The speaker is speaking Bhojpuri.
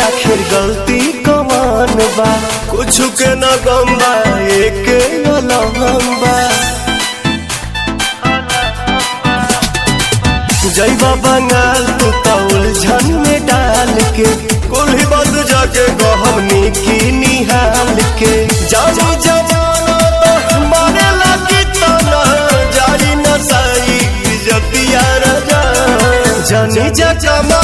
आखिर गलती कौन बा, कुछ के न गम बा, एक अलम बा। जैबा बंगाल तू तो उलझन में डाल के, कुल्ही बंद जाके गहमनी की निहाल के। जानी जवाना तो मारे लगी तना, जारी न सही जतिया रजा। जानी जमा